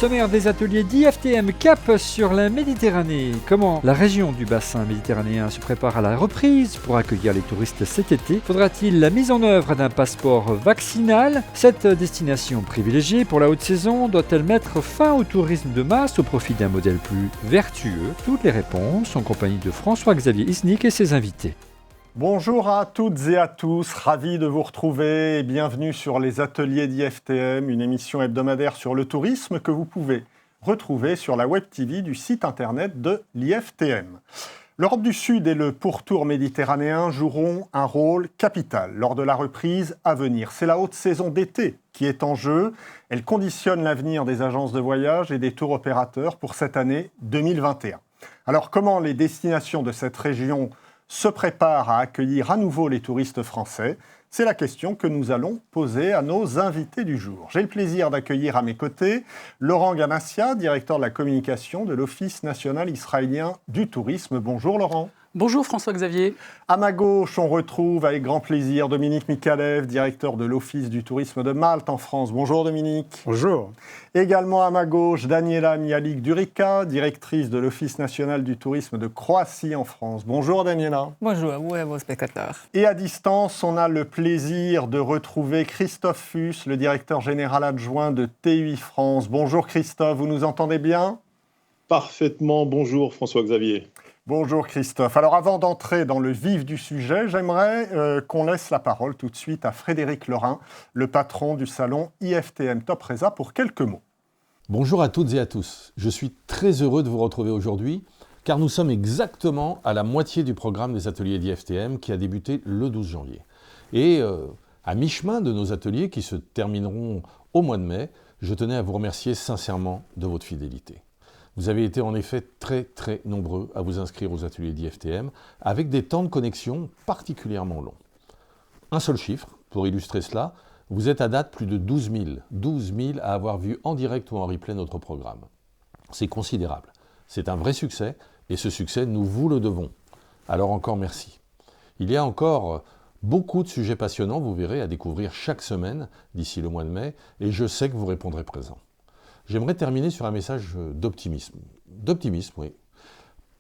sommaire des ateliers d'IFTM Cap sur la Méditerranée. Comment la région du bassin méditerranéen se prépare à la reprise pour accueillir les touristes cet été? Faudra-t-il la mise en œuvre d'un passeport vaccinal? Cette destination privilégiée pour la haute saison doit-elle mettre fin au tourisme de masse au profit d'un modèle plus vertueux? Toutes les réponses en compagnie de François-Xavier Isnik et ses invités. Bonjour à toutes et à tous, ravi de vous retrouver et bienvenue sur les ateliers d'IFTM, une émission hebdomadaire sur le tourisme que vous pouvez retrouver sur la web TV du site internet de l'IFTM. L'Europe du Sud et le pourtour méditerranéen joueront un rôle capital lors de la reprise à venir. C'est la haute saison d'été qui est en jeu. Elle conditionne l'avenir des agences de voyage et des tours opérateurs pour cette année 2021. Alors comment les destinations de cette région se prépare à accueillir à nouveau les touristes français? C'est la question que nous allons poser à nos invités du jour. J'ai le plaisir d'accueillir à mes côtés Laurent Ganassia, directeur de la communication de l'Office national israélien du tourisme. Bonjour Laurent. Bonjour François-Xavier. À ma gauche, on retrouve avec grand plaisir Dominique Mikhalev, directeur de l'Office du tourisme de Malte en France. Bonjour Dominique. Bonjour. Également à ma gauche, Daniela Mialik-Durica, directrice de l'Office national du tourisme de Croatie en France. Bonjour Daniela. Bonjour à vous et à vos spectateurs. Et à distance, on a le plaisir de retrouver Christophe Fuss, le directeur général adjoint de TUI France. Bonjour Christophe, vous nous entendez bien? Parfaitement, bonjour François-Xavier. Bonjour Christophe. Alors avant d'entrer dans le vif du sujet, j'aimerais qu'on laisse la parole tout de suite à Frédéric Lorrain, le patron du salon IFTM Top Resa, pour quelques mots. Bonjour à toutes et à tous. Je suis très heureux de vous retrouver aujourd'hui, car nous sommes exactement à la moitié du programme des ateliers d'IFTM qui a débuté le 12 janvier. Et à mi-chemin de nos ateliers qui se termineront au mois de mai, je tenais à vous remercier sincèrement de votre fidélité. Vous avez été en effet très nombreux à vous inscrire aux ateliers d'IFTM avec des temps de connexion particulièrement longs. Un seul chiffre pour illustrer cela, vous êtes à date plus de 12 000 à avoir vu en direct ou en replay notre programme. C'est considérable, c'est un vrai succès et ce succès nous vous le devons. Alors encore merci. Il y a encore beaucoup de sujets passionnants, vous verrez, à découvrir chaque semaine d'ici le mois de mai et je sais que vous répondrez présent. J'aimerais terminer sur un message d'optimisme. D'optimisme, oui.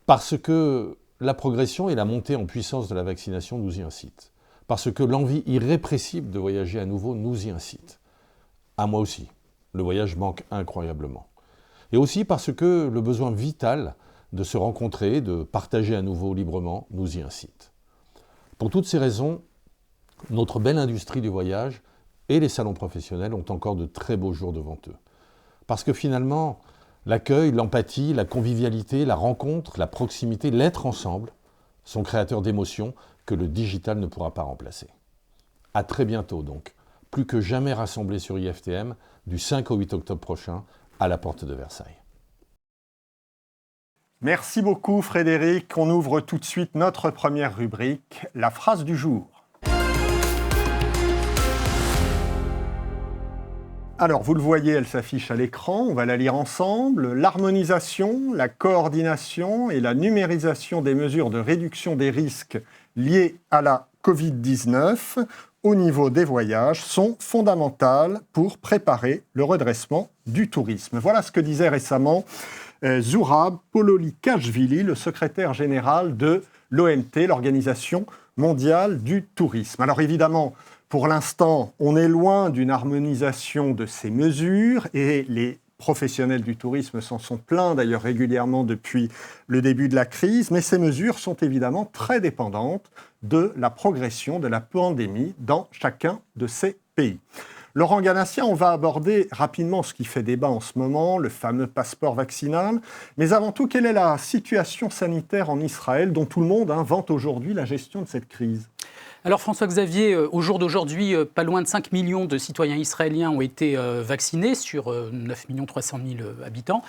Parce que la progression et la montée en puissance de la vaccination nous y incitent. Parce que l'envie irrépressible de voyager à nouveau nous y incite. À moi aussi. Le voyage manque incroyablement. Et aussi parce que le besoin vital de se rencontrer, de partager à nouveau librement, nous y incite. Pour toutes ces raisons, notre belle industrie du voyage et les salons professionnels ont encore de très beaux jours devant eux. Parce que finalement, l'accueil, l'empathie, la convivialité, la rencontre, la proximité, l'être ensemble sont créateurs d'émotions que le digital ne pourra pas remplacer. À très bientôt donc, plus que jamais rassemblés sur IFTM du 5 au 8 octobre prochain à la porte de Versailles. Merci beaucoup Frédéric. On ouvre tout de suite notre première rubrique, la phrase du jour. Alors, vous le voyez, elle s'affiche à l'écran, on va la lire ensemble. L'harmonisation, la coordination et la numérisation des mesures de réduction des risques liés à la Covid-19 au niveau des voyages sont fondamentales pour préparer le redressement du tourisme. Voilà ce que disait récemment Zourab Pololikashvili, le secrétaire général de l'OMT, l'Organisation mondiale du tourisme. Alors évidemment, pour l'instant, on est loin d'une harmonisation de ces mesures et les professionnels du tourisme s'en sont plaints d'ailleurs régulièrement depuis le début de la crise, mais ces mesures sont évidemment très dépendantes de la progression de la pandémie dans chacun de ces pays. Laurent Ganassia, on va aborder rapidement ce qui fait débat en ce moment, le fameux passeport vaccinal. Mais avant tout, quelle est la situation sanitaire en Israël dont tout le monde vante aujourd'hui la gestion de cette crise ? Alors François-Xavier, au jour d'aujourd'hui, pas loin de 5 millions de citoyens israéliens ont été vaccinés sur 9 300 000 habitants.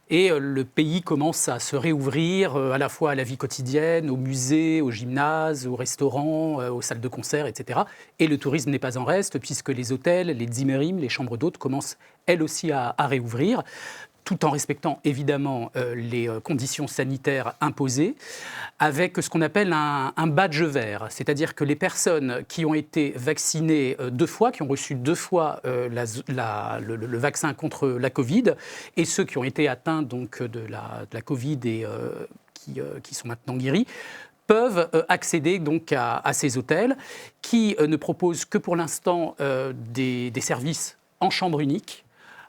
Et le pays commence à se réouvrir à la fois à la vie quotidienne, aux musées, aux gymnases, aux restaurants, aux salles de concert, etc. Et le tourisme n'est pas en reste puisque les hôtels, les tzimmerim, les chambres d'hôtes commencent elles aussi à réouvrir. tout en respectant évidemment les conditions sanitaires imposées, avec ce qu'on appelle un badge vert. C'est-à-dire que les personnes qui ont été vaccinées 2 fois, qui ont reçu 2 fois le vaccin contre la Covid, et ceux qui ont été atteints donc, de la Covid et qui sont maintenant guéris, peuvent accéder donc à ces hôtels qui ne proposent que pour l'instant des services en chambre unique,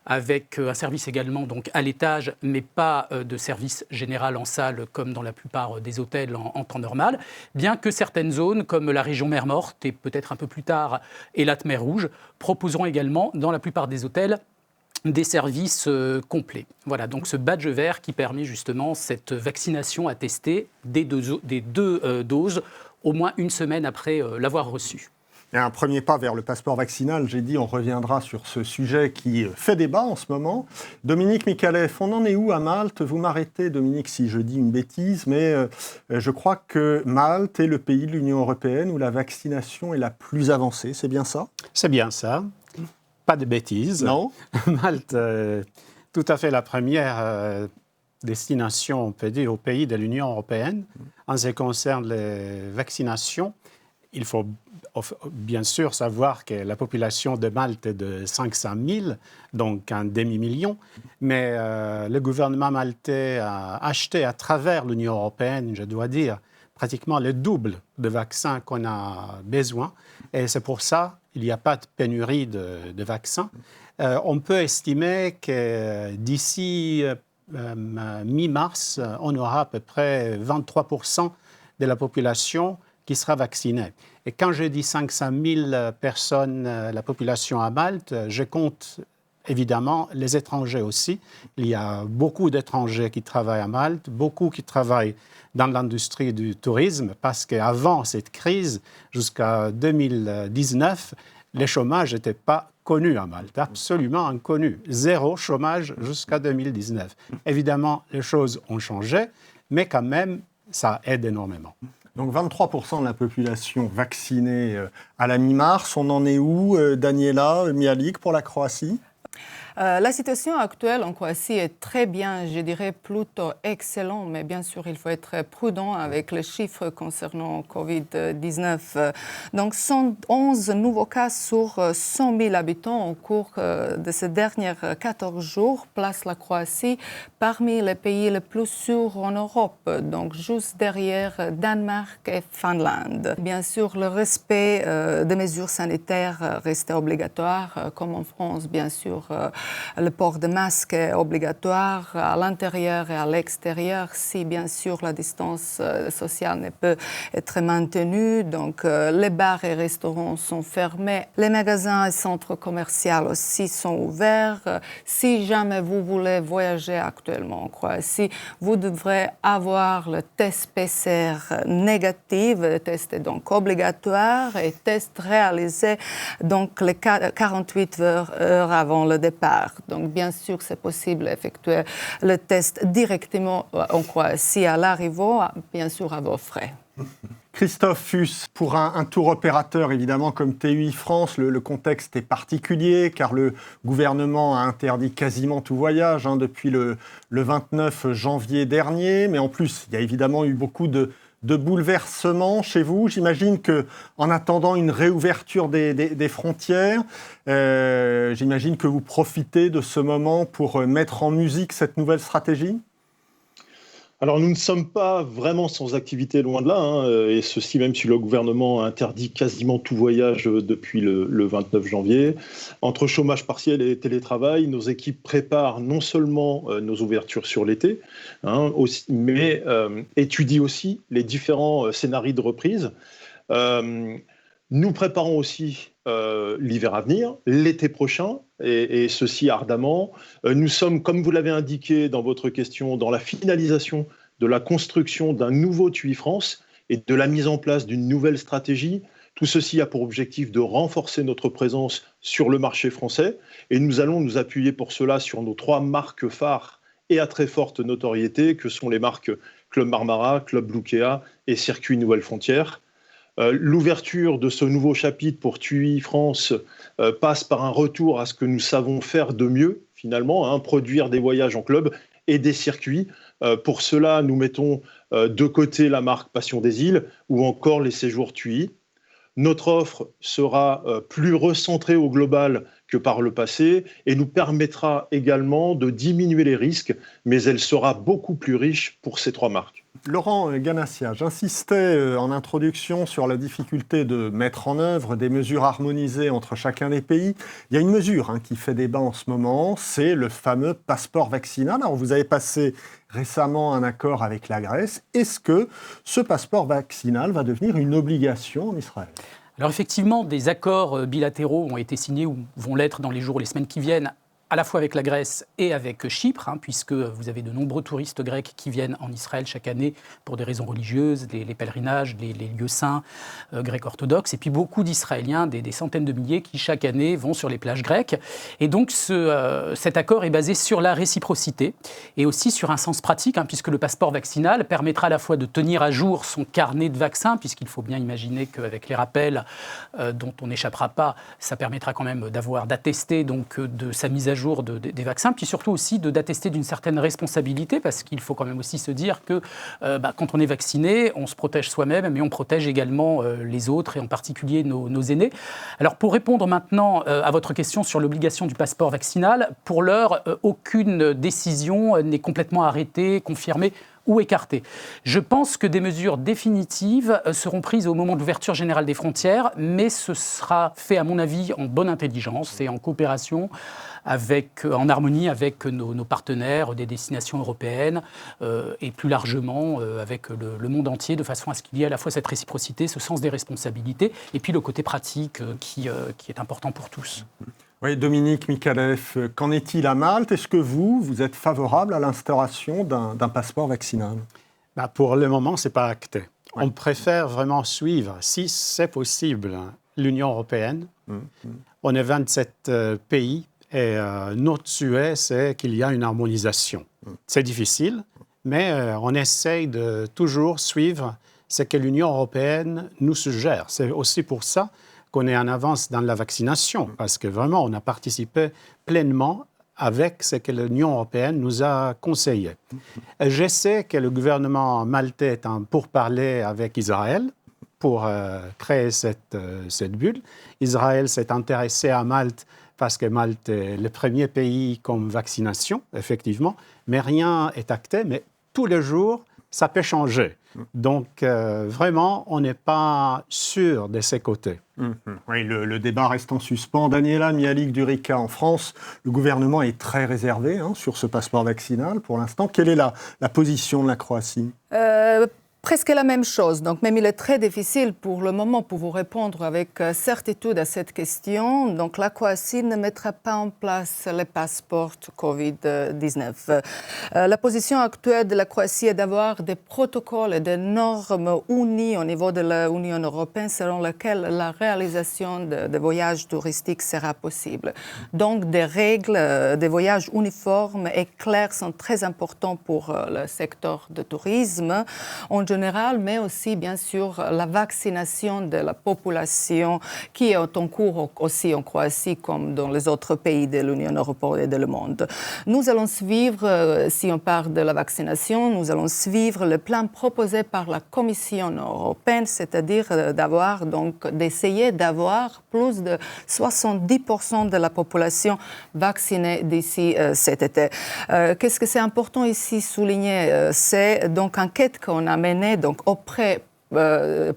avec un service également donc à l'étage, mais pas de service général en salle comme dans la plupart des hôtels en temps normal, bien que certaines zones comme la région Mer Morte et peut-être un peu plus tard Eilat Mer Rouge proposeront également dans la plupart des hôtels des services complets. Voilà, donc ce badge vert qui permet justement cette vaccination attestée des deux doses au moins une semaine après l'avoir reçue. Et un premier pas vers le passeport vaccinal, j'ai dit, on reviendra sur ce sujet qui fait débat en ce moment. Dominique Mikhalef, on en est où à Malte? Vous m'arrêtez, Dominique, si je dis une bêtise, mais je crois que Malte est le pays de l'Union européenne où la vaccination est la plus avancée, c'est bien ça? C'est bien ça. Pas de bêtises. Non. Malte, tout à fait la première destination, on peut dire, au pays de l'Union européenne. En ce qui concerne les vaccinations, il faut bien sûr savoir que la population de Malte est de 500 000, donc un demi-million, mais le gouvernement maltais a acheté à travers l'Union européenne, je dois dire, pratiquement le double de vaccins qu'on a besoin. Et c'est pour ça qu'il n'y a pas de pénurie de vaccins. On peut estimer que d'ici mi-mars, on aura à peu près 23% de la population qui sera vaccinée. Et quand je dis 500 000 personnes, la population à Malte, je compte évidemment les étrangers aussi. Il y a beaucoup d'étrangers qui travaillent à Malte, beaucoup qui travaillent dans l'industrie du tourisme, parce qu'avant cette crise, jusqu'à 2019, le chômage n'était pas connu à Malte, absolument inconnu. 0 chômage jusqu'à 2019. Évidemment, les choses ont changé, mais quand même, ça aide énormément. Donc 23% de la population vaccinée à la mi-mars. On en est où, Daniela Mialik, pour la Croatie? La situation actuelle en Croatie est très bien, je dirais plutôt excellent, mais bien sûr, il faut être prudent avec les chiffres concernant Covid-19. Donc, 111 nouveaux cas sur 100 000 habitants au cours de ces derniers 14 jours place la Croatie parmi les pays les plus sûrs en Europe, donc juste derrière Danemark et Finlande. Bien sûr, le respect des mesures sanitaires reste obligatoire, comme en France, bien sûr. Le port de masque est obligatoire à l'intérieur et à l'extérieur si, bien sûr, la distance sociale ne peut être maintenue. Donc, les bars et restaurants sont fermés. Les magasins et centres commerciaux aussi sont ouverts. Si jamais vous voulez voyager actuellement en Croatie, vous devrez avoir le test PCR négatif. Le test est donc obligatoire et test réalisé donc les 48 heures avant le départ. Donc, bien sûr, c'est possible d'effectuer le test directement en Croatie à l'arrivée, bien sûr, à vos frais. Christophe Fuss, pour un tour opérateur, évidemment, comme TUI France, le contexte est particulier car le gouvernement a interdit quasiment tout voyage depuis le 29 janvier dernier. Mais en plus, il y a évidemment eu beaucoup de bouleversements chez vous. J'imagine qu'en attendant une réouverture des frontières, j'imagine que vous profitez de ce moment pour mettre en musique cette nouvelle stratégie? Alors, nous ne sommes pas vraiment sans activité, loin de là, et ceci même si le gouvernement a interdit quasiment tout voyage depuis le 29 janvier. Entre chômage partiel et télétravail, nos équipes préparent non seulement nos ouvertures sur l'été, mais étudient aussi les différents scénarios de reprise. Nous préparons aussi l'hiver à venir, l'été prochain, et ceci ardemment. Nous sommes, comme vous l'avez indiqué dans votre question, dans la finalisation de la construction d'un nouveau TUI France et de la mise en place d'une nouvelle stratégie. Tout ceci a pour objectif de renforcer notre présence sur le marché français, et nous allons nous appuyer pour cela sur nos 3 marques phares et à très forte notoriété, que sont les marques Club Marmara, Club Bluekea et Circuit Nouvelle Frontière. L'ouverture de ce nouveau chapitre pour TUI France passe par un retour à ce que nous savons faire de mieux, finalement, produire des voyages en club et des circuits. Pour cela, nous mettons de côté la marque Passion des Îles ou encore les séjours TUI. Notre offre sera plus recentrée au global que par le passé et nous permettra également de diminuer les risques, mais elle sera beaucoup plus riche pour ces 3 marques. Laurent Ganassia, j'insistais en introduction sur la difficulté de mettre en œuvre des mesures harmonisées entre chacun des pays. Il y a une mesure qui fait débat en ce moment, c'est le fameux passeport vaccinal. Alors vous avez passé récemment un accord avec la Grèce. Est-ce que ce passeport vaccinal va devenir une obligation en Israël ? Alors effectivement, des accords bilatéraux ont été signés ou vont l'être dans les jours ou les semaines qui viennent, à la fois avec la Grèce et avec Chypre, puisque vous avez de nombreux touristes grecs qui viennent en Israël chaque année pour des raisons religieuses, les pèlerinages, les lieux saints grecs orthodoxes, et puis beaucoup d'Israéliens, des centaines de milliers, qui chaque année vont sur les plages grecques. Et donc cet accord est basé sur la réciprocité et aussi sur un sens pratique, puisque le passeport vaccinal permettra à la fois de tenir à jour son carnet de vaccins, puisqu'il faut bien imaginer qu'avec les rappels dont on n'échappera pas, ça permettra quand même d'attester donc de sa mise à jour des vaccins, puis surtout aussi d'attester d'une certaine responsabilité, parce qu'il faut quand même aussi se dire que quand on est vacciné, on se protège soi-même, mais on protège également les autres, et en particulier nos aînés. Alors pour répondre maintenant à votre question sur l'obligation du passeport vaccinal, pour l'heure, aucune décision n'est complètement arrêtée, confirmée ou écartées. Je pense que des mesures définitives seront prises au moment de l'ouverture générale des frontières, mais ce sera fait, à mon avis, en bonne intelligence et en coopération, en harmonie avec nos partenaires des destinations européennes et plus largement avec le monde entier, de façon à ce qu'il y ait à la fois cette réciprocité, ce sens des responsabilités, et puis le côté pratique qui est important pour tous. Oui, Dominique Mikalev, qu'en est-il à Malte ? Est-ce que vous êtes favorable à l'instauration d'un passeport vaccinal ? Pour le moment, ce n'est pas acté. Ouais. On préfère vraiment suivre, si c'est possible, l'Union européenne. On est 27 pays et notre souhait, c'est qu'il y ait une harmonisation. C'est difficile, mais on essaye de toujours suivre ce que l'Union européenne nous suggère. C'est aussi pour ça qu'on est en avance dans la vaccination, parce que vraiment, on a participé pleinement avec ce que l'Union européenne nous a conseillé. Je sais que le gouvernement maltais est en pourparlers avec Israël pour créer cette bulle. Israël s'est intéressé à Malte parce que Malte est le premier pays comme vaccination, effectivement, mais rien n'est acté, mais tous les jours, ça peut changer. Donc, vraiment, on n'est pas sûr de ces côtés. Oui, le débat reste en suspens. Daniela Mialik-Durica, en France, le gouvernement est très réservé sur ce passeport vaccinal pour l'instant. Quelle est la position de la Croatie ? Presque la même chose. Donc, même il est très difficile pour le moment pour vous répondre avec certitude à cette question. Donc, la Croatie ne mettra pas en place les passeports Covid-19. La position actuelle de la Croatie est d'avoir des protocoles et des normes unies au niveau de l'Union européenne selon lesquelles la réalisation de voyages touristiques sera possible. Donc, des règles de voyage uniformes et claires sont très importantes pour le secteur du tourisme en général, mais aussi, bien sûr, la vaccination de la population qui est en cours aussi en Croatie comme dans les autres pays de l'Union européenne et du monde. Nous allons suivre, si on parle de la vaccination, nous allons suivre le plan proposé par la Commission européenne, c'est-à-dire d'essayer d'avoir plus de 70% de la population vaccinée d'ici cet été. Qu'est-ce que c'est important ici souligner? C'est donc une enquête qu'on a menée auprès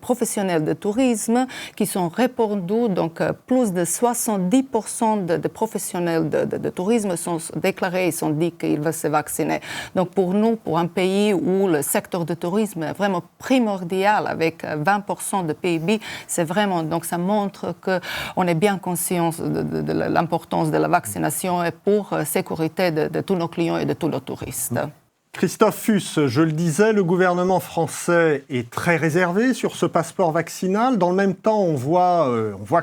professionnels de tourisme qui sont répondus, donc plus de 70% de professionnels de tourisme sont déclarés, ils sont dit qu'ils veulent se vacciner. Donc pour nous, pour un pays où le secteur de tourisme est vraiment primordial avec 20% de PIB, c'est vraiment, donc ça montre qu'on est bien conscient de l'importance de la vaccination et pour la sécurité de tous nos clients et de tous nos touristes. Christophe Fuss, je le disais, le gouvernement français est très réservé sur ce passeport vaccinal. Dans le même temps, on voit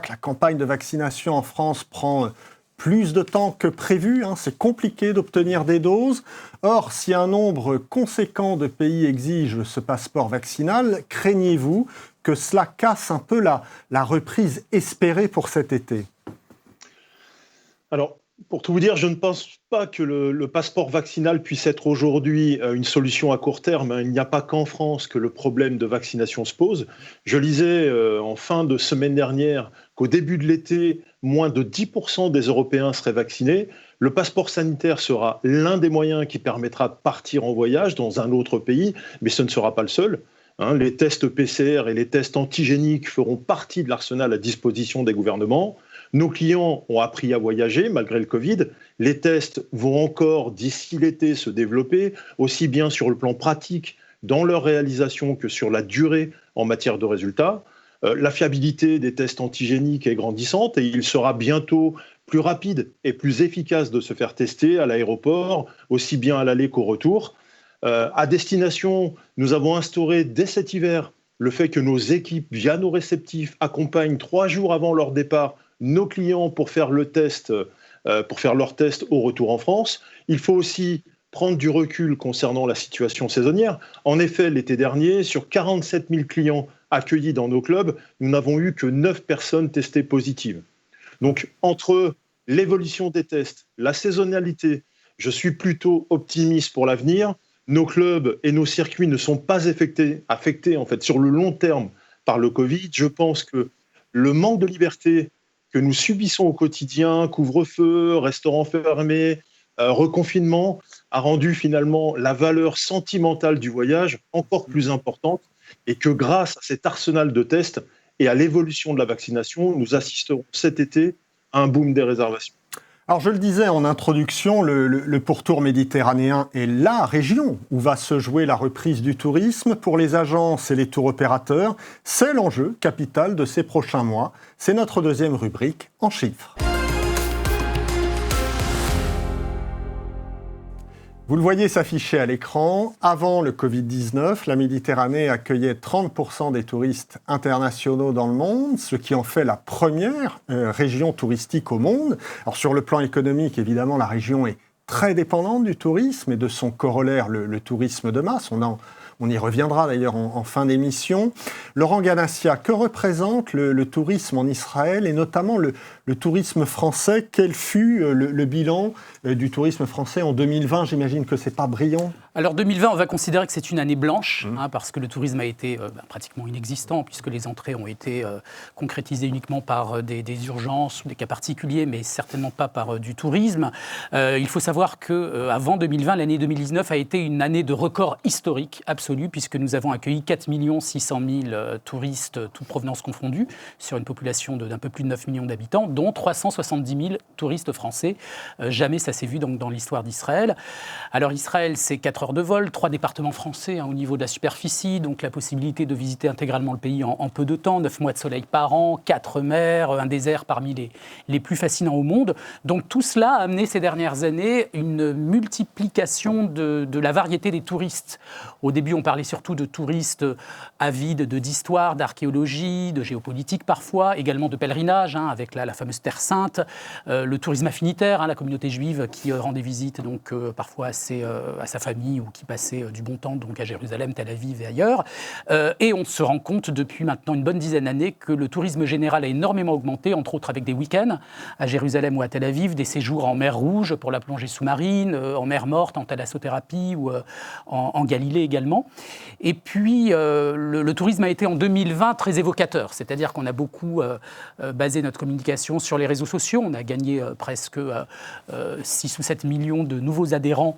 que la campagne de vaccination en France prend plus de temps que prévu. C'est compliqué d'obtenir des doses. Or, si un nombre conséquent de pays exige ce passeport vaccinal, craignez-vous que cela casse un peu la reprise espérée pour cet été? Alors, pour tout vous dire, je ne pense pas que le passeport vaccinal puisse être aujourd'hui une solution à court terme. Il n'y a pas qu'en France que le problème de vaccination se pose. Je lisais en fin de semaine dernière qu'au début de l'été, moins de 10% des Européens seraient vaccinés. Le passeport sanitaire sera l'un des moyens qui permettra de partir en voyage dans un autre pays, mais ce ne sera pas le seul. Les tests PCR et les tests antigéniques feront partie de l'arsenal à disposition des gouvernements. Nos clients ont appris à voyager malgré le Covid. Les tests vont encore, d'ici l'été, se développer, aussi bien sur le plan pratique, dans leur réalisation, que sur la durée en matière de résultats. La fiabilité des tests antigéniques est grandissante et il sera bientôt plus rapide et plus efficace de se faire tester à l'aéroport, aussi bien à l'aller qu'au retour. À destination, nous avons instauré dès cet hiver le fait que nos équipes, via nos réceptifs, accompagnent 3 jours avant leur départ nos clients pour faire leur test au retour en France. Il faut aussi prendre du recul concernant la situation saisonnière. En effet, l'été dernier, sur 47 000 clients accueillis dans nos clubs, nous n'avons eu que 9 personnes testées positives. Donc, entre l'évolution des tests, la saisonnalité, je suis plutôt optimiste pour l'avenir. Nos clubs et nos circuits ne sont pas affectés en fait, sur le long terme par le Covid. Je pense que le manque de liberté que nous subissons au quotidien, couvre-feu, restaurants fermés, reconfinement, a rendu finalement la valeur sentimentale du voyage encore plus importante et que grâce à cet arsenal de tests et à l'évolution de la vaccination, nous assisterons cet été à un boom des réservations. Alors je le disais en introduction, le pourtour méditerranéen est la région où va se jouer la reprise du tourisme. Pour les agences et les tours opérateurs, c'est l'enjeu capital de ces prochains mois. C'est notre deuxième rubrique en chiffres. Vous le voyez s'afficher à l'écran, avant le Covid-19, la Méditerranée accueillait 30% des touristes internationaux dans le monde, ce qui en fait la première région touristique au monde. Alors sur le plan économique, évidemment, la région est très dépendante du tourisme et de son corollaire, le tourisme de masse. On y reviendra d'ailleurs en fin d'émission. Laurent Ganassia, que représente le tourisme en Israël et notamment le tourisme français? Quel fut le bilan du tourisme français en 2020? J'imagine que ce n'est pas brillant. Alors 2020, on va considérer que c'est une année blanche, parce que le tourisme a été pratiquement inexistant, puisque les entrées ont été concrétisées uniquement par des urgences ou des cas particuliers, mais certainement pas par du tourisme. Il faut savoir qu'avant 2020, l'année 2019 a été une année de record historique absolu, puisque nous avons accueilli 4 600 000 touristes, toutes provenances confondues, sur une population d'un peu plus de 9 millions d'habitants, dont 370 000 touristes français. Jamais ça s'est vu dans l'histoire d'Israël. Alors Israël, c'est 4 heures de vol, 3 départements français au niveau de la superficie, donc la possibilité de visiter intégralement le pays en peu de temps, 9 mois de soleil par an, 4 mers, un désert parmi les plus fascinants au monde. Donc tout cela a amené ces dernières années une multiplication de la variété des touristes. Au début, on parlait surtout de touristes avides d'histoire, d'archéologie, de géopolitique parfois, également de pèlerinage, avec la fameuse Terre Sainte, le tourisme affinitaire, la communauté juive qui rendait visite donc, parfois à sa famille ou qui passait du bon temps donc, à Jérusalem, Tel Aviv et ailleurs. Et on se rend compte depuis maintenant une bonne dizaine d'années que le tourisme général a énormément augmenté, entre autres avec des week-ends à Jérusalem ou à Tel Aviv, des séjours en mer Rouge pour la plongée sous-marine, en mer Morte, en thalassothérapie ou en Galilée également. Et puis, le tourisme a été en 2020 très évocateur, c'est-à-dire qu'on a beaucoup basé notre communication sur les réseaux sociaux. On a gagné presque 6 ou 7 millions de nouveaux adhérents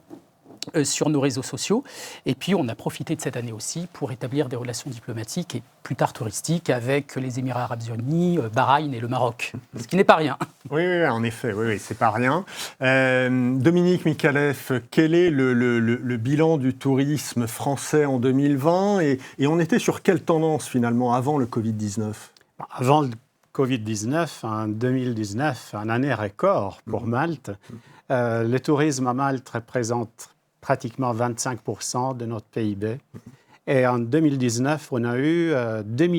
sur nos réseaux sociaux. Et puis, on a profité de cette année aussi pour établir des relations diplomatiques et plus tard touristiques avec les Émirats arabes unis, Bahreïn et le Maroc, ce qui n'est pas rien. Oui, en effet, c'est pas rien. Dominique Mikalev, quel est le bilan du tourisme français en 2020 et on était sur quelle tendance finalement avant le Covid-19 ? Avant le Covid-19, en 2019, une année record pour Malte. Le tourisme à Malte représente pratiquement 25% de notre PIB. Et en 2019, on a eu 2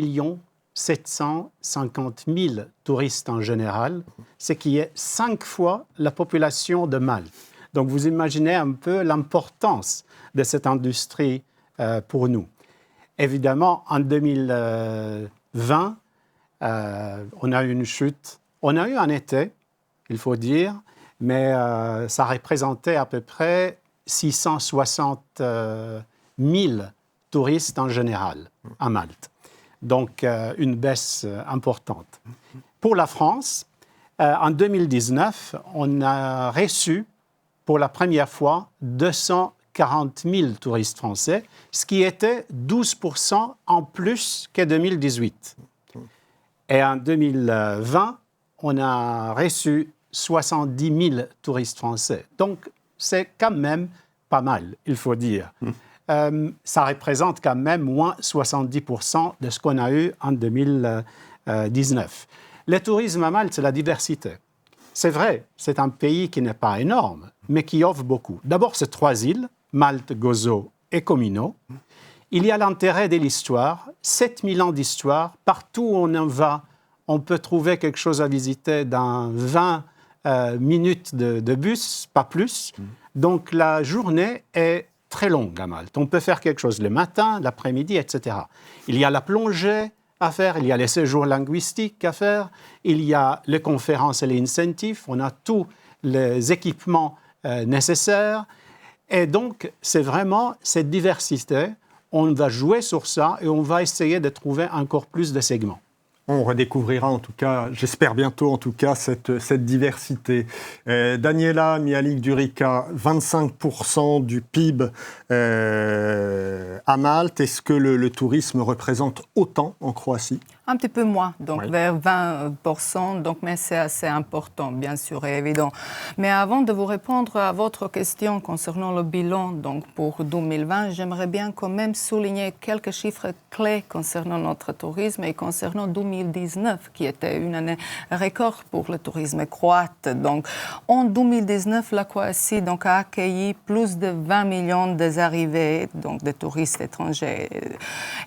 750 000 touristes en général, ce qui est 5 fois la population de Malte. Donc vous imaginez un peu l'importance de cette industrie pour nous. Évidemment, en 2020, on a eu une chute. On a eu un été, il faut dire, mais ça représentait à peu près 660 000 touristes en général à Malte. Donc, une baisse importante. Pour la France, en 2019, on a reçu pour la première fois 240 000 touristes français, ce qui était 12% en plus qu'en 2018. Et en 2020, on a reçu 70 000 touristes français. Donc, c'est quand même pas mal, il faut dire. Ça représente quand même moins 70% de ce qu'on a eu en 2019. Le tourisme à Malte, c'est la diversité. C'est vrai, c'est un pays qui n'est pas énorme, mais qui offre beaucoup. D'abord, c'est 3 îles, Malte, Gozo et Comino. Il y a l'intérêt de l'histoire, 7000 ans d'histoire. Partout où on en va, on peut trouver quelque chose à visiter dans 20 minutes de bus, pas plus. Donc, la journée est très longue à Malte. On peut faire quelque chose le matin, l'après-midi, etc. Il y a la plongée à faire, il y a les séjours linguistiques à faire, il y a les conférences et les incentives, on a tous les équipements nécessaires. Et donc, c'est vraiment cette diversité. On va jouer sur ça et on va essayer de trouver encore plus de segments. On redécouvrira en tout cas, j'espère bientôt en tout cas, cette diversité. Daniela Mialik-Durica, 25% du PIB à Malte. Est-ce que le tourisme représente autant en Croatie ? Un petit peu moins, donc vers 20%, donc, mais c'est assez important, bien sûr et évident. Mais avant de vous répondre à votre question concernant le bilan donc, pour 2020, j'aimerais bien quand même souligner quelques chiffres clés concernant notre tourisme et concernant 2019, qui était une année record pour le tourisme croate. Donc, en 2019, la Croatie donc, a accueilli plus de 20 millions d'arrivées donc, de touristes étrangers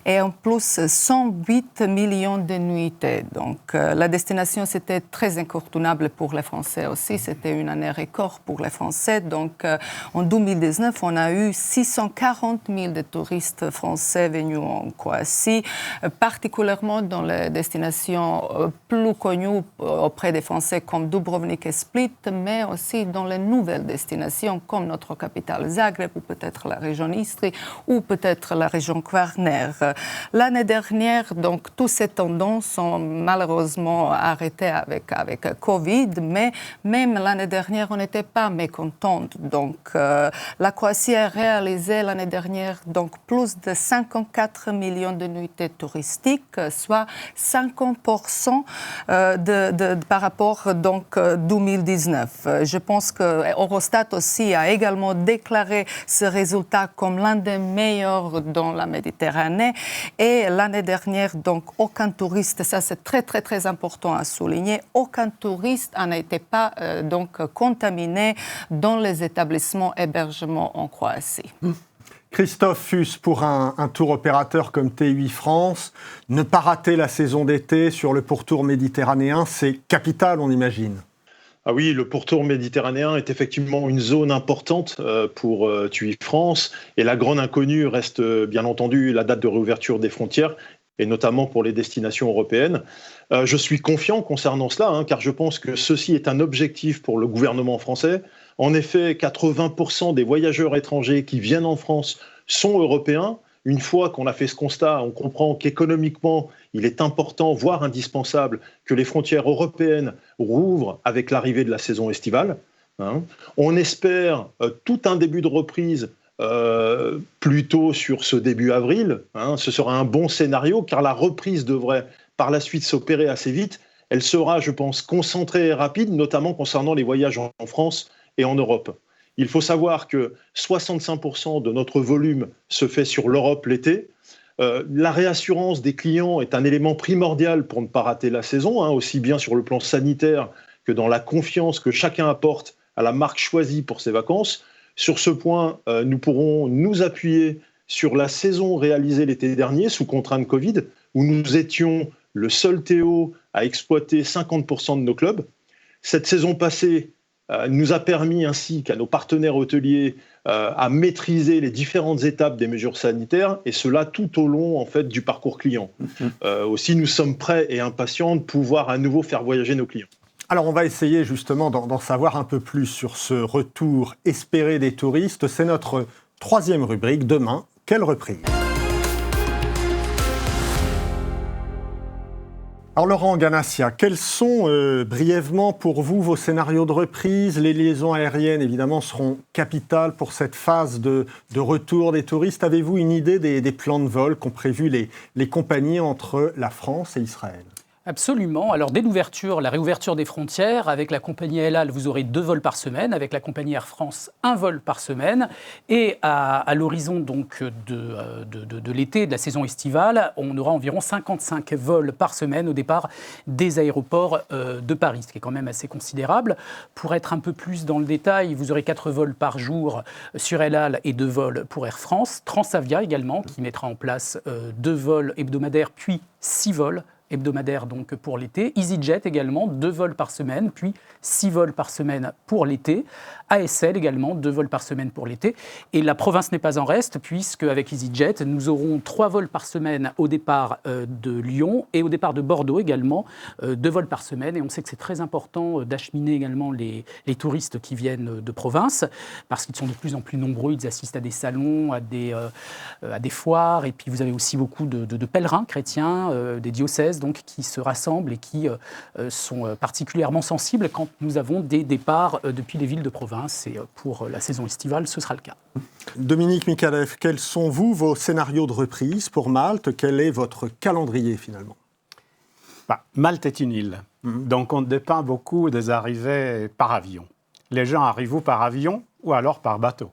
et en plus 108 millions de nuitées. Donc, la destination, c'était très incontournable pour les Français aussi. C'était une année record pour les Français. Donc, en 2019, on a eu 640 000 de touristes français venus en Croatie, particulièrement dans les destinations plus connues auprès des Français comme Dubrovnik et Split, mais aussi dans les nouvelles destinations comme notre capitale Zagreb ou peut-être la région Istrie ou peut-être la région Kvarner. L'année dernière, donc, tous ces tendances sont malheureusement arrêtées avec Covid, mais même l'année dernière, on n'était pas mécontente. Donc, la Croatie a réalisé l'année dernière donc, plus de 54 millions de nuitées touristiques, soit 50% par rapport donc 2019. Je pense que Eurostat aussi a également déclaré ce résultat comme l'un des meilleurs dans la Méditerranée. Et l'année dernière, donc, aucun touriste, ça c'est très très très important à souligner, aucun touriste n'a été pas donc contaminé dans les établissements hébergement en Croatie. Christophe Fuss, pour un tour opérateur comme TUI France, ne pas rater la saison d'été sur le pourtour méditerranéen, c'est capital, on imagine. Ah oui, le pourtour méditerranéen est effectivement une zone importante pour TUI France et la grande inconnue reste bien entendu la date de réouverture des frontières et notamment pour les destinations européennes. Je suis confiant concernant cela, car je pense que ceci est un objectif pour le gouvernement français. En effet, 80% des voyageurs étrangers qui viennent en France sont européens. Une fois qu'on a fait ce constat, on comprend qu'économiquement, il est important, voire indispensable, que les frontières européennes rouvrent avec l'arrivée de la saison estivale. On espère tout un début de reprise plutôt sur ce début avril. Ce sera un bon scénario, car la reprise devrait par la suite s'opérer assez vite. Elle sera, je pense, concentrée et rapide, notamment concernant les voyages en France et en Europe. Il faut savoir que 65% de notre volume se fait sur l'Europe l'été. La réassurance des clients est un élément primordial pour ne pas rater la saison, aussi bien sur le plan sanitaire que dans la confiance que chacun apporte à la marque choisie pour ses vacances. Sur ce point, nous pourrons nous appuyer sur la saison réalisée l'été dernier sous contrainte Covid, où nous étions le seul Théo à exploiter 50% de nos clubs. Cette saison passée, nous a permis ainsi qu'à nos partenaires hôteliers à maîtriser les différentes étapes des mesures sanitaires, et cela tout au long en fait, du parcours client. Aussi, nous sommes prêts et impatients de pouvoir à nouveau faire voyager nos clients. Alors on va essayer justement d'en savoir un peu plus sur ce retour espéré des touristes. C'est notre troisième rubrique. Demain, quelle reprise ? Alors Laurent Ganassia, quels sont brièvement pour vous vos scénarios de reprise ? Les liaisons aériennes évidemment seront capitales pour cette phase de retour des touristes. Avez-vous une idée des plans de vol qu'ont prévus les compagnies entre la France et Israël ? Absolument. Alors, dès l'ouverture, la réouverture des frontières, avec la compagnie El Al, vous aurez 2 vols par semaine. Avec la compagnie Air France, 1 vol par semaine. Et à l'horizon donc de l'été, de la saison estivale, on aura environ 55 vols par semaine au départ des aéroports de Paris, ce qui est quand même assez considérable. Pour être un peu plus dans le détail, vous aurez 4 vols par jour sur El Al et 2 vols pour Air France. Transavia également, qui mettra en place 2 vols hebdomadaires, puis 6 vols hebdomadaire donc pour l'été. EasyJet également, 2 vols par semaine, puis 6 vols par semaine pour l'été. ASL également, 2 vols par semaine pour l'été. Et la province n'est pas en reste, puisque avec EasyJet, nous aurons 3 vols par semaine au départ de Lyon et au départ de Bordeaux également, 2 vols par semaine. Et on sait que c'est très important d'acheminer également les touristes qui viennent de province, parce qu'ils sont de plus en plus nombreux, ils assistent à des salons, à des foires, et puis vous avez aussi beaucoup de pèlerins chrétiens, des diocèses, donc, qui se rassemblent et qui sont particulièrement sensibles quand nous avons des départs depuis les villes de province. Et pour la saison estivale, ce sera le cas. Dominique Mikalev, quels sont vos scénarios de reprise pour Malte ? Quel est votre calendrier finalement ? Malte est une île, donc on dépend beaucoup des arrivées par avion. Les gens arrivent ou par avion ou alors par bateau.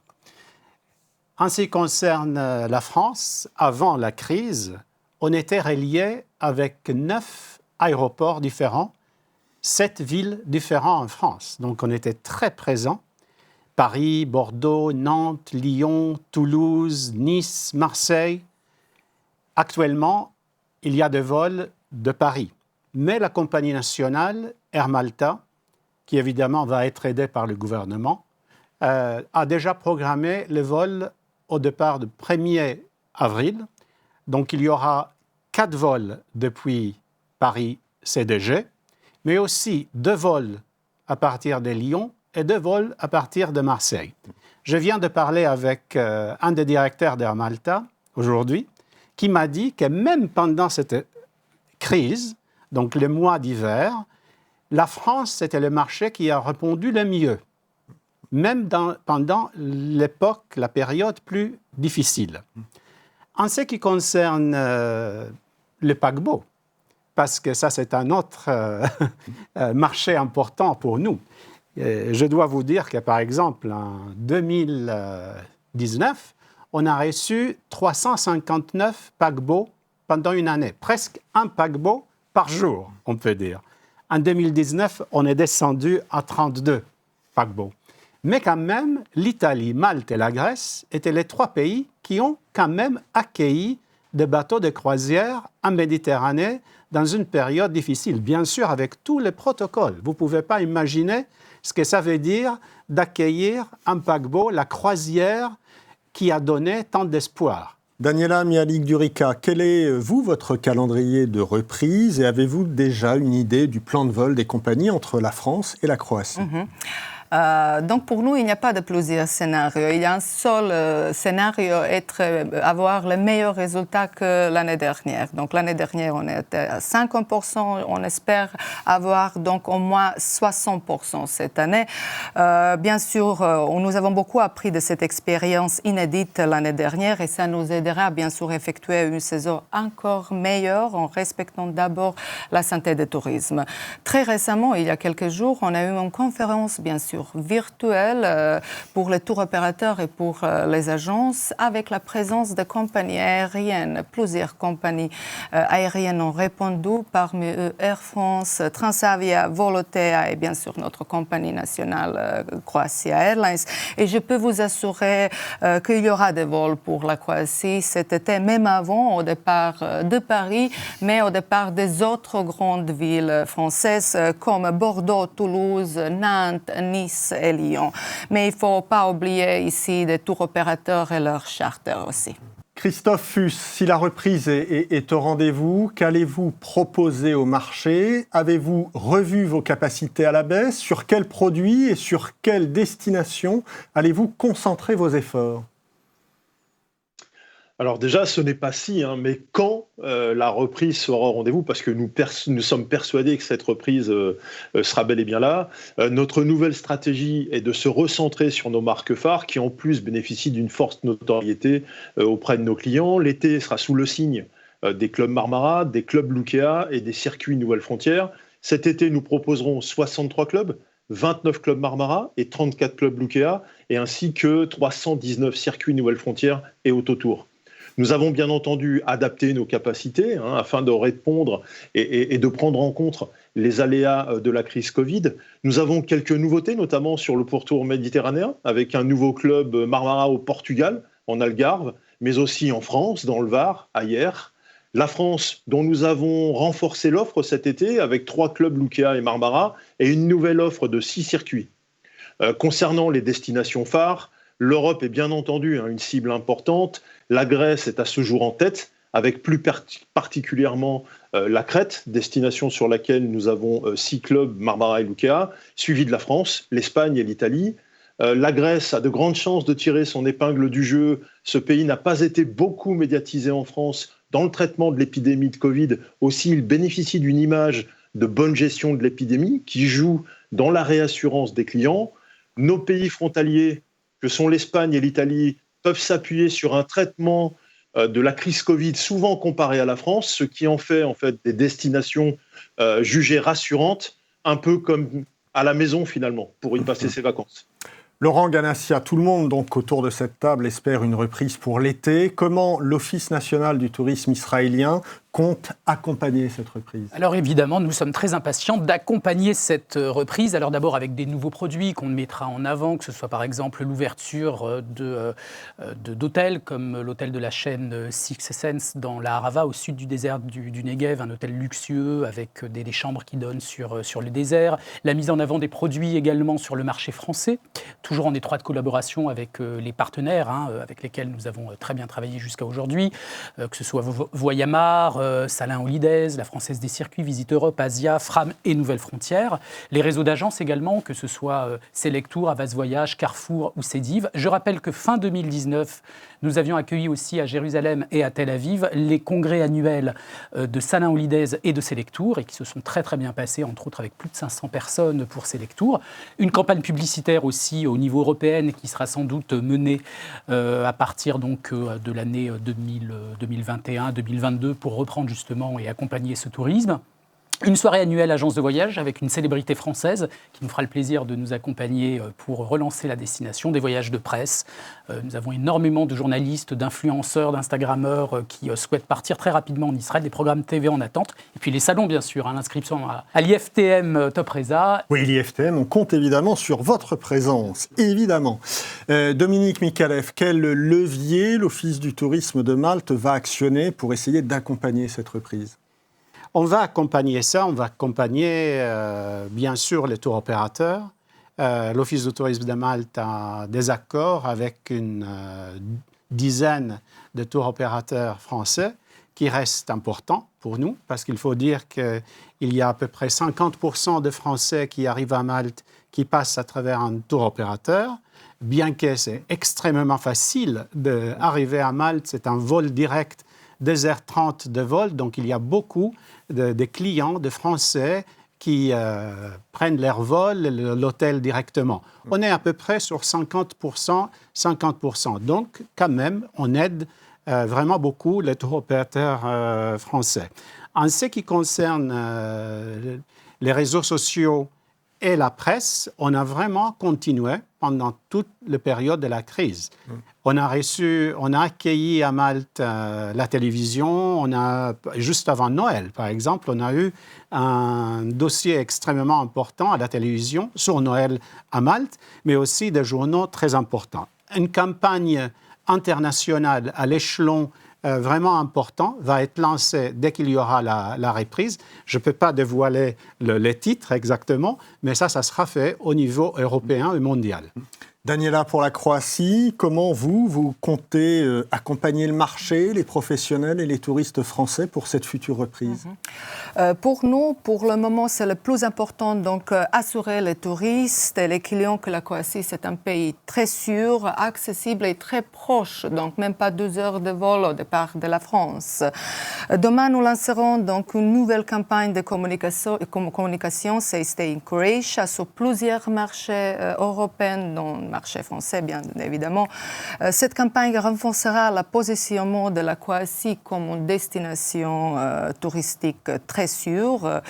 En ce qui concerne la France, avant la crise, on était relié avec 9 aéroports différents, 7 villes différentes en France. Donc on était très présents. Paris, Bordeaux, Nantes, Lyon, Toulouse, Nice, Marseille. Actuellement, il y a des vols de Paris. Mais la compagnie nationale, Air Malta, qui évidemment va être aidée par le gouvernement, a déjà programmé le vol au départ du 1er avril. Donc, il y aura 4 vols depuis Paris-CDG, mais aussi 2 vols à partir de Lyon et 2 vols à partir de Marseille. Je viens de parler avec un des directeurs d'Air Malta aujourd'hui, qui m'a dit que même pendant cette crise, donc les mois d'hiver, la France, c'était le marché qui a répondu le mieux, même pendant l'époque, la période plus difficile. En ce qui concerne le paquebot, parce que ça, c'est un autre marché important pour nous. Je dois vous dire que, par exemple, en 2019, on a reçu 359 paquebots pendant une année, presque un paquebot par jour, on peut dire. En 2019, on est descendu à 32 paquebots. Mais quand même, l'Italie, Malte et la Grèce étaient les 3 pays qui ont quand même accueilli des bateaux de croisière en Méditerranée dans une période difficile, bien sûr avec tous les protocoles. Vous ne pouvez pas imaginer ce que ça veut dire d'accueillir un paquebot, la croisière qui a donné tant d'espoir. Daniela Mialik-Durica, quel est, votre calendrier de reprise et avez-vous déjà une idée du plan de vol des compagnies entre la France et la Croatie ? Donc pour nous, il n'y a pas de plusieurs scénarios. Il y a un seul scénario, avoir le meilleur résultat que l'année dernière. Donc l'année dernière, on était à 50%. On espère avoir donc au moins 60% cette année. Bien sûr, nous avons beaucoup appris de cette expérience inédite l'année dernière et ça nous aidera bien sûr à effectuer une saison encore meilleure en respectant d'abord la santé du tourisme. Très récemment, il y a quelques jours, on a eu une conférence bien sûr virtuelle pour les tours opérateurs et pour les agences avec la présence de compagnies aériennes. Plusieurs compagnies aériennes ont répondu, parmi eux Air France, Transavia, Volotea et bien sûr notre compagnie nationale Croatia Airlines. Et je peux vous assurer qu'il y aura des vols pour la Croatie cet été, même avant au départ de Paris, mais au départ des autres grandes villes françaises comme Bordeaux, Toulouse, Nantes, Nice Nice et Lyon. Mais il ne faut pas oublier ici les tours opérateurs et leurs charters aussi. Christophe Fuss, si la reprise est au rendez-vous, qu'allez-vous proposer au marché? Avez-vous revu vos capacités à la baisse? Sur quels produits et sur quelles destinations allez-vous concentrer vos efforts? Alors déjà, ce n'est pas si, mais quand la reprise sera au rendez-vous, parce que nous sommes persuadés que cette reprise sera bel et bien là. Notre nouvelle stratégie est de se recentrer sur nos marques phares, qui en plus bénéficient d'une forte notoriété auprès de nos clients. L'été sera sous le signe des clubs Marmara, des clubs Lukea et des circuits Nouvelle Frontière. Cet été, nous proposerons 63 clubs, 29 clubs Marmara et 34 clubs Lukea, et ainsi que 319 circuits Nouvelle Frontière et Autotour. Nous avons bien entendu adapté nos capacités afin de répondre et de prendre en compte les aléas de la crise Covid. Nous avons quelques nouveautés, notamment sur le pourtour méditerranéen, avec un nouveau club Marmara au Portugal, en Algarve, mais aussi en France, dans le Var, à Hyères. La France, dont nous avons renforcé l'offre cet été, avec 3 clubs Lukea et Marmara, et une nouvelle offre de 6 circuits. Concernant les destinations phares, l'Europe est bien entendu une cible importante. La Grèce est à ce jour en tête, avec plus particulièrement la Crète, destination sur laquelle nous avons 6 clubs Marmara et Lukea, suivi de la France, l'Espagne et l'Italie. La Grèce a de grandes chances de tirer son épingle du jeu. Ce pays n'a pas été beaucoup médiatisé en France dans le traitement de l'épidémie de Covid. Aussi, il bénéficie d'une image de bonne gestion de l'épidémie qui joue dans la réassurance des clients. Nos pays frontaliers, que sont l'Espagne et l'Italie, peuvent s'appuyer sur un traitement de la crise Covid souvent comparé à la France, ce qui en fait des destinations jugées rassurantes, un peu comme à la maison finalement, pour y passer ses vacances. Laurent Ganassia, tout le monde donc autour de cette table espère une reprise pour l'été. Comment l'Office national du tourisme israélien compte accompagner cette reprise? Alors évidemment, nous sommes très impatients d'accompagner cette reprise. Alors d'abord avec des nouveaux produits qu'on mettra en avant, que ce soit par exemple l'ouverture d'hôtels comme l'hôtel de la chaîne Six Sense dans la Harava, au sud du désert du Negev, un hôtel luxueux avec des chambres qui donnent sur le désert. La mise en avant des produits également sur le marché français, toujours en étroite collaboration avec les partenaires avec lesquels nous avons très bien travaillé jusqu'à aujourd'hui, que ce soit Voyamar, Salin Holidays, la Française des Circuits, Visite Europe, Asia, Fram et Nouvelle Frontière. Les réseaux d'agences également, que ce soit Selectour, Havas Voyage, Carrefour ou Cédiv. Je rappelle que fin 2019, nous avions accueilli aussi à Jérusalem et à Tel Aviv les congrès annuels de Salin Holidays et de Selectour et qui se sont très très bien passés, entre autres avec plus de 500 personnes pour Selectour. Une campagne publicitaire aussi au niveau européen qui sera sans doute menée à partir donc de l'année 2021-2022 pour reprendre justement et accompagner ce tourisme. Une soirée annuelle agence de voyage avec une célébrité française qui nous fera le plaisir de nous accompagner pour relancer la destination, des voyages de presse. Nous avons énormément de journalistes, d'influenceurs, d'instagrammeurs qui souhaitent partir très rapidement en Israël, des programmes TV en attente. Et puis les salons, bien sûr, l'inscription à l'IFTM Top Reza. Oui, l'IFTM, on compte évidemment sur votre présence, évidemment. Dominique Mikalev, quel levier l'Office du tourisme de Malte va actionner pour essayer d'accompagner cette reprise ? On va accompagner ça, on va accompagner bien sûr les tours opérateurs. L'Office du tourisme de Malte a des accords avec une dizaine de tours opérateurs français qui restent importants pour nous parce qu'il faut dire qu'il y a à peu près 50% de Français qui arrivent à Malte qui passent à travers un tour opérateur. Bien que c'est extrêmement facile d'arriver à Malte, c'est un vol direct, 2h30 de vol, donc il y a beaucoup de clients, de Français qui prennent leur vol, l'hôtel directement. On est à peu près sur 50%. Donc, quand même, on aide vraiment beaucoup les tour opérateurs français. En ce qui concerne les réseaux sociaux et la presse, on a vraiment continué pendant toute la période de la crise. On a accueilli à Malte la télévision. Juste avant Noël, par exemple, on a eu un dossier extrêmement important à la télévision sur Noël à Malte, mais aussi des journaux très importants. Une campagne internationale à l'échelon vraiment important va être lancé dès qu'il y aura la reprise. Je ne peux pas dévoiler les titres exactement, mais ça sera fait au niveau européen et mondial. Daniela, pour la Croatie, comment vous comptez accompagner le marché, les professionnels et les touristes français pour cette future reprise ? Pour nous, pour le moment, c'est le plus important, donc assurer les touristes et les clients que la Croatie, c'est un pays très sûr, accessible et très proche, donc même pas 2 heures de vol au départ de la France. Demain, nous lancerons donc une nouvelle campagne de communication, c'est Stay in Croatia, sur plusieurs marchés européens, dont le marché français, bien évidemment. Cette campagne renforcera le positionnement de la Croatie comme une destination touristique très sûre.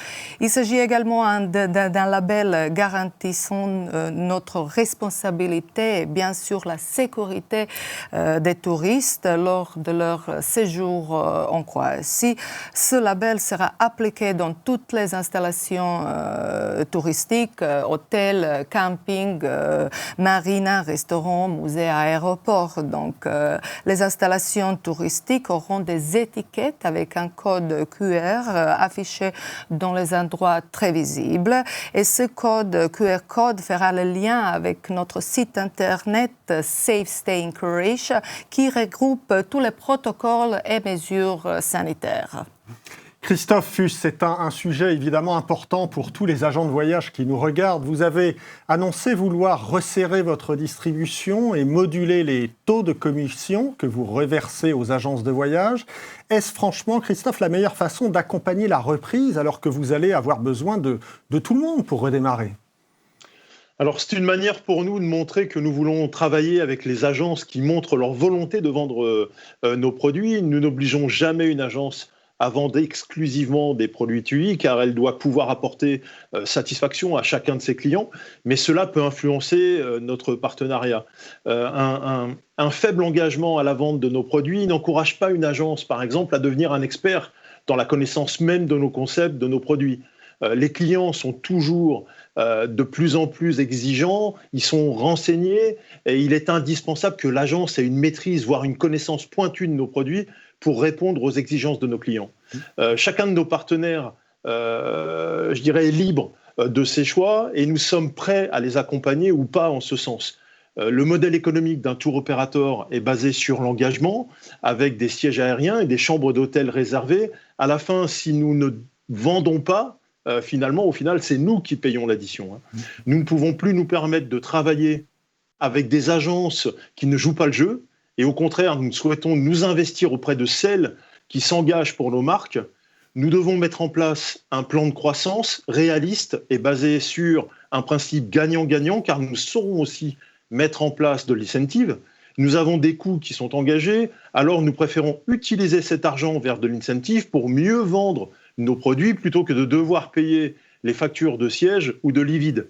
Il s'agit également d'un label garantissant notre responsabilité et bien sûr la sécurité des touristes lors de leur séjour en Croatie. Ce label sera appliqué dans toutes les installations touristiques, hôtels, campings, marinas, restaurants, musées, aéroports. Donc, les installations touristiques auront des étiquettes avec un code QR affiché dans les endroits très visibles. Et ce code QR code fera le lien avec notre site internet Safe Stay in Croatia qui regroupe tous les protocoles et mesures sanitaires. Christophe Fuss, c'est un sujet évidemment important pour tous les agents de voyage qui nous regardent. Vous avez annoncé vouloir resserrer votre distribution et moduler les taux de commission que vous reversez aux agences de voyage. Est-ce franchement, Christophe, la meilleure façon d'accompagner la reprise alors que vous allez avoir besoin de tout le monde pour redémarrer ? Alors, c'est une manière pour nous de montrer que nous voulons travailler avec les agences qui montrent leur volonté de vendre nos produits. Nous n'obligeons jamais une agence à vendre exclusivement des produits TUI, car elle doit pouvoir apporter satisfaction à chacun de ses clients, mais cela peut influencer notre partenariat. Un faible engagement à la vente de nos produits n'encourage pas une agence, par exemple, à devenir un expert dans la connaissance même de nos concepts, de nos produits. Les clients sont toujours de plus en plus exigeants, ils sont renseignés, et il est indispensable que l'agence ait une maîtrise, voire une connaissance pointue de nos produits, pour répondre aux exigences de nos clients. Chacun de nos partenaires, je dirais, est libre de ses choix et nous sommes prêts à les accompagner ou pas en ce sens. Le modèle économique d'un tour opérateur est basé sur l'engagement, avec des sièges aériens et des chambres d'hôtel réservées. À la fin, si nous ne vendons pas, au final, c'est nous qui payons l'addition. Nous ne pouvons plus nous permettre de travailler avec des agences qui ne jouent pas le jeu. Et au contraire, nous souhaitons nous investir auprès de celles qui s'engagent pour nos marques. Nous devons mettre en place un plan de croissance réaliste et basé sur un principe gagnant-gagnant, car nous saurons aussi mettre en place de l'incentive. Nous avons des coûts qui sont engagés, alors nous préférons utiliser cet argent vers de l'incentive pour mieux vendre nos produits plutôt que de devoir payer les factures de siège ou de lit vide.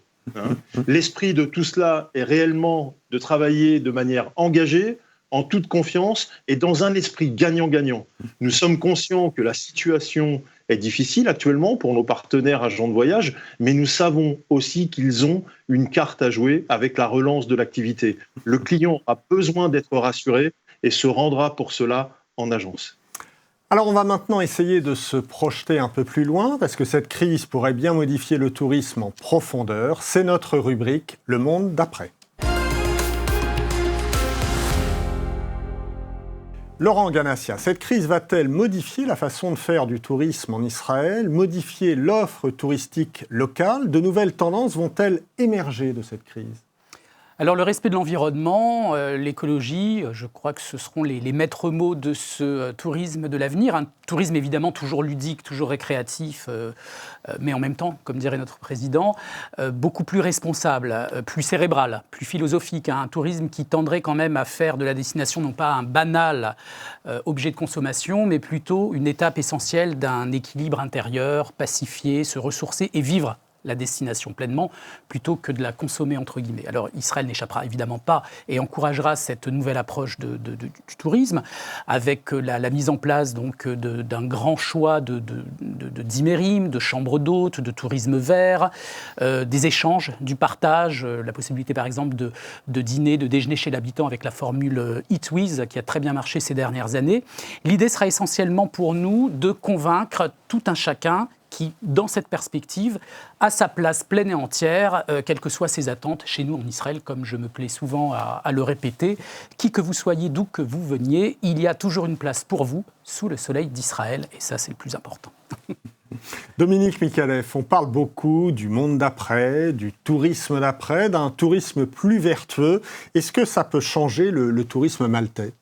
L'esprit de tout cela est réellement de travailler de manière engagée, en toute confiance et dans un esprit gagnant-gagnant. Nous sommes conscients que la situation est difficile actuellement pour nos partenaires agents de voyage, mais nous savons aussi qu'ils ont une carte à jouer avec la relance de l'activité. Le client a besoin d'être rassuré et se rendra pour cela en agence. Alors on va maintenant essayer de se projeter un peu plus loin parce que cette crise pourrait bien modifier le tourisme en profondeur. C'est notre rubrique « Le monde d'après ». Laurent Ganassia, cette crise va-t-elle modifier la façon de faire du tourisme en Israël, modifier l'offre touristique locale ? De nouvelles tendances vont-elles émerger de cette crise ? Alors le respect de l'environnement, l'écologie, je crois que ce seront les maîtres mots de ce tourisme de l'avenir. Un tourisme évidemment toujours ludique, toujours récréatif, mais en même temps, comme dirait notre président, beaucoup plus responsable, plus cérébral, plus philosophique. Un tourisme qui tendrait quand même à faire de la destination non pas un banal objet de consommation, mais plutôt une étape essentielle d'un équilibre intérieur, pacifié, se ressourcer et vivre la destination pleinement plutôt que de la consommer entre guillemets. Alors Israël n'échappera évidemment pas et encouragera cette nouvelle approche du tourisme avec la mise en place donc d'un grand choix d'imérim, de chambres d'hôtes, de tourisme vert, des échanges, du partage, la possibilité par exemple de dîner, de déjeuner chez l'habitant avec la formule Eat With qui a très bien marché ces dernières années. L'idée sera essentiellement pour nous de convaincre tout un chacun qui, dans cette perspective, a sa place pleine et entière, quelles que soient ses attentes chez nous en Israël, comme je me plais souvent à le répéter. Qui que vous soyez, d'où que vous veniez, il y a toujours une place pour vous sous le soleil d'Israël, et ça, c'est le plus important. Dominique Mikhalef, on parle beaucoup du monde d'après, du tourisme d'après, d'un tourisme plus vertueux. Est-ce que ça peut changer le tourisme maltais ?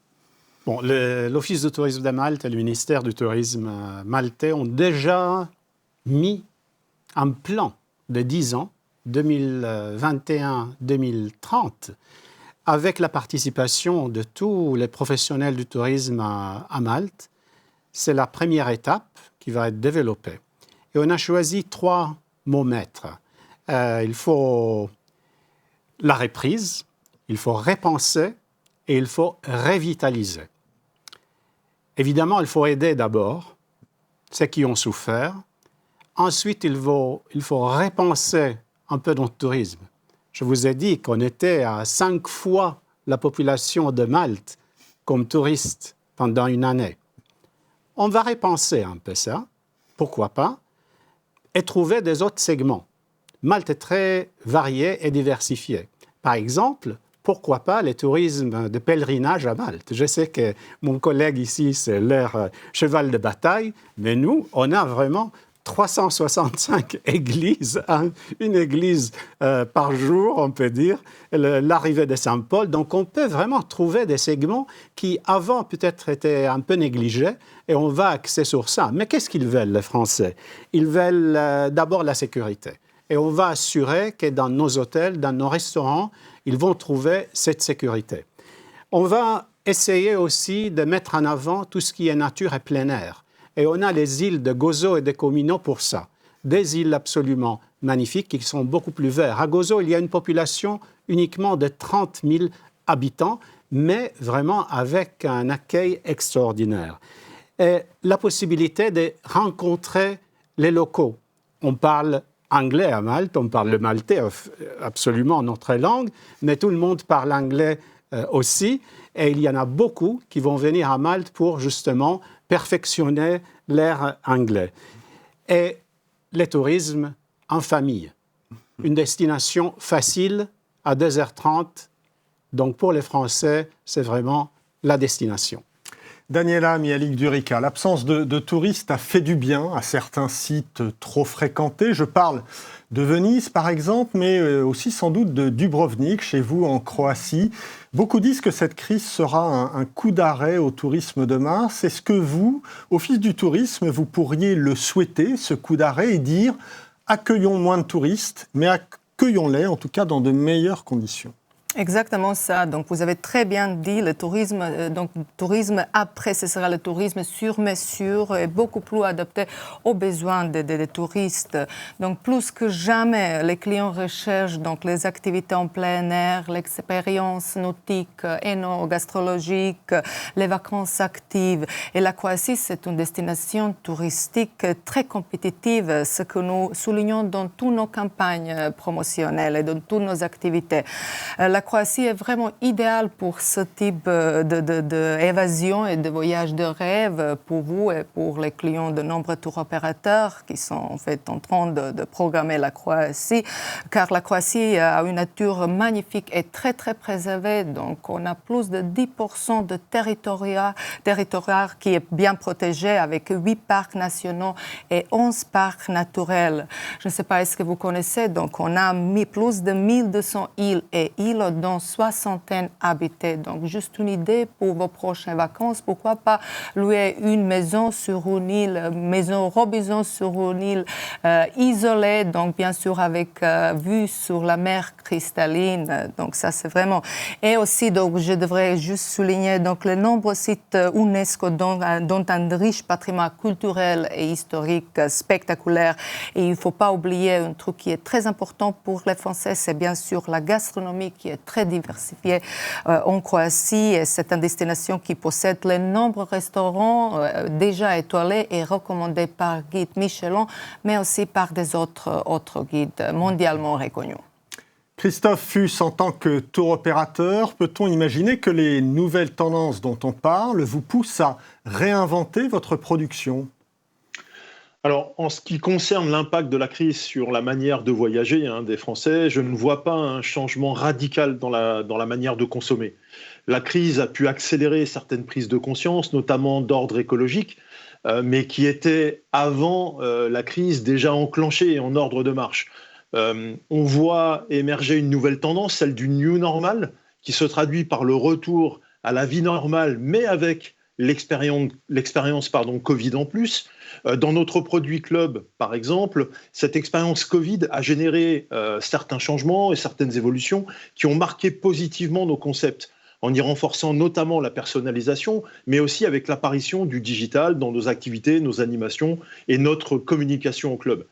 Bon, l'Office de tourisme de Malte et le ministère du tourisme maltais ont déjà mis un plan de 10 ans, 2021-2030, avec la participation de tous les professionnels du tourisme à Malte. C'est la première étape qui va être développée. Et on a choisi 3 mots maîtres. Il faut la reprise, il faut repenser et il faut revitaliser. Évidemment, il faut aider d'abord ceux qui ont souffert. Ensuite, il faut repenser un peu notre tourisme. Je vous ai dit qu'on était à 5 fois la population de Malte comme touriste pendant une année. On va repenser un peu ça, pourquoi pas, et trouver des autres segments. Malte est très varié et diversifié. Par exemple, pourquoi pas le tourisme de pèlerinage à Malte? Je sais que mon collègue ici, c'est leur cheval de bataille, mais nous, on a vraiment 365 églises, une église par jour, on peut dire, l'arrivée de Saint-Paul. Donc, on peut vraiment trouver des segments qui, avant, peut-être étaient un peu négligés, et on va axer sur ça. Mais qu'est-ce qu'ils veulent, les Français? Ils veulent d'abord la sécurité. Et on va assurer que dans nos hôtels, dans nos restaurants, ils vont trouver cette sécurité. On va essayer aussi de mettre en avant tout ce qui est nature et plein air. Et on a les îles de Gozo et de Comino pour ça. Des îles absolument magnifiques qui sont beaucoup plus vertes. À Gozo, il y a une population uniquement de 30 000 habitants, mais vraiment avec un accueil extraordinaire. Et la possibilité de rencontrer les locaux. On parle anglais à Malte, on parle le maltais, absolument notre langue, mais tout le monde parle anglais aussi. Et il y en a beaucoup qui vont venir à Malte pour justement perfectionner l'air anglais. Et le tourisme en famille. Une destination facile à 2h30. Donc pour les Français, c'est vraiment la destination. Daniela Mialik-Durica, l'absence de touristes a fait du bien à certains sites trop fréquentés. Je parle de Venise, par exemple, mais aussi sans doute de Dubrovnik, chez vous en Croatie. Beaucoup disent que cette crise sera un coup d'arrêt au tourisme de masse. Est-ce que vous, Office du tourisme, vous pourriez le souhaiter, ce coup d'arrêt, et dire accueillons moins de touristes, mais accueillons-les en tout cas dans de meilleures conditions? Exactement ça. Donc, vous avez très bien dit, le tourisme après, ce sera le tourisme sur mesure et beaucoup plus adapté aux besoins des touristes. Donc, plus que jamais, les clients recherchent donc les activités en plein air, l'expérience nautique, éno-gastrologique, les vacances actives. Et la Croatie, c'est une destination touristique très compétitive, ce que nous soulignons dans toutes nos campagnes promotionnelles et dans toutes nos activités. La Croatie est vraiment idéale pour ce type d'évasion et de voyage de rêve pour vous et pour les clients de nombreux tour opérateurs qui sont en fait en train de programmer la Croatie, car la Croatie a une nature magnifique et très très préservée. Donc on a plus de 10% de territoire qui est bien protégé avec 8 parcs nationaux et 11 parcs naturels. Je ne sais pas, est-ce que vous connaissez, donc on a mis plus de 1200 îles et îlots d'une soixantaine habités. Donc, juste une idée pour vos prochaines vacances. Pourquoi pas louer une maison sur une île, maison Robinson sur une île isolée, donc bien sûr avec vue sur la mer cristalline. Donc, ça, c'est vraiment... Et aussi, donc, je devrais juste souligner donc, le nombreux sites UNESCO dont un riche patrimoine culturel et historique spectaculaire. Et il ne faut pas oublier un truc qui est très important pour les Français, c'est bien sûr la gastronomie qui est très diversifiée en Croatie. C'est une destination qui possède les nombreux restaurants déjà étoilés et recommandés par guide Michelin, mais aussi par des autres guides mondialement reconnus. Christophe Fuss, en tant que tour opérateur, peut-on imaginer que les nouvelles tendances dont on parle vous poussent à réinventer votre production ? Alors, en ce qui concerne l'impact de la crise sur la manière de voyager des Français, je ne vois pas un changement radical dans la manière de consommer. La crise a pu accélérer certaines prises de conscience, notamment d'ordre écologique, mais qui étaient avant la crise déjà enclenchées et en ordre de marche. On voit émerger une nouvelle tendance, celle du new normal, qui se traduit par le retour à la vie normale, mais avec l'expérience Covid en plus. Dans notre produit club, par exemple, cette expérience Covid a généré certains changements et certaines évolutions qui ont marqué positivement nos concepts, en y renforçant notamment la personnalisation, mais aussi avec l'apparition du digital dans nos activités, nos animations et notre communication au club.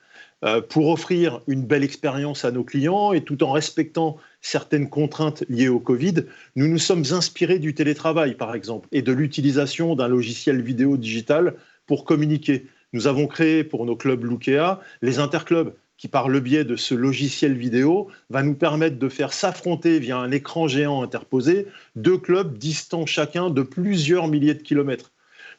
Pour offrir une belle expérience à nos clients et tout en respectant certaines contraintes liées au Covid, nous nous sommes inspirés du télétravail, par exemple, et de l'utilisation d'un logiciel vidéo digital pour communiquer. Nous avons créé pour nos clubs Lukea les interclubs, qui par le biais de ce logiciel vidéo va nous permettre de faire s'affronter via un écran géant interposé 2 clubs distants chacun de plusieurs milliers de kilomètres.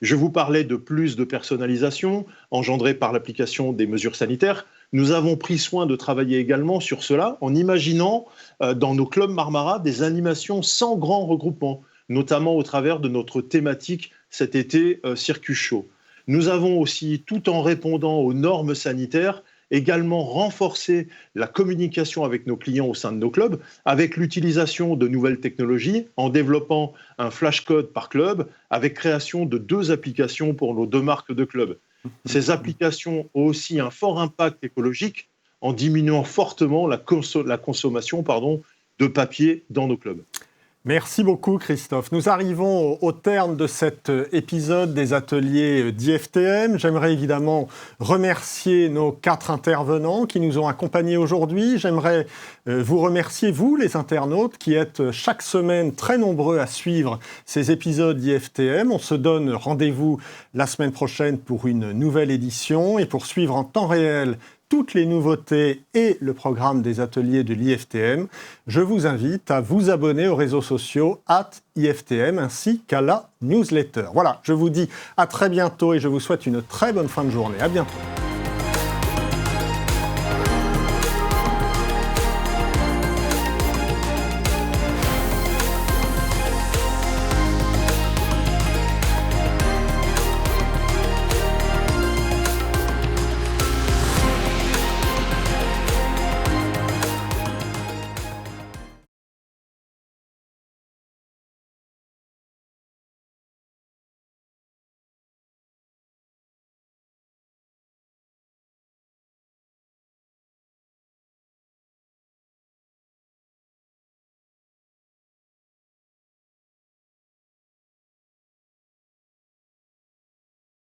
Je vous parlais de plus de personnalisation engendrée par l'application des mesures sanitaires. Nous avons pris soin de travailler également sur cela en imaginant dans nos clubs Marmara des animations sans grand regroupement, notamment au travers de notre thématique cet été Circus Show. Nous avons aussi, tout en répondant aux normes sanitaires, également renforcé la communication avec nos clients au sein de nos clubs, avec l'utilisation de nouvelles technologies, en développant un flashcode par club, avec création de 2 applications pour nos 2 marques de clubs. Ces applications ont aussi un fort impact écologique en diminuant fortement la consommation de papier dans nos clubs. Merci beaucoup Christophe. Nous arrivons au terme de cet épisode des ateliers d'IFTM. J'aimerais évidemment remercier nos 4 intervenants qui nous ont accompagnés aujourd'hui. J'aimerais vous remercier, vous les internautes, qui êtes chaque semaine très nombreux à suivre ces épisodes d'IFTM. On se donne rendez-vous la semaine prochaine pour une nouvelle édition et pour suivre en temps réel toutes les nouveautés et le programme des ateliers de l'IFTM, je vous invite à vous abonner aux réseaux sociaux @IFTM ainsi qu'à la newsletter. Voilà, je vous dis à très bientôt et je vous souhaite une très bonne fin de journée. À bientôt.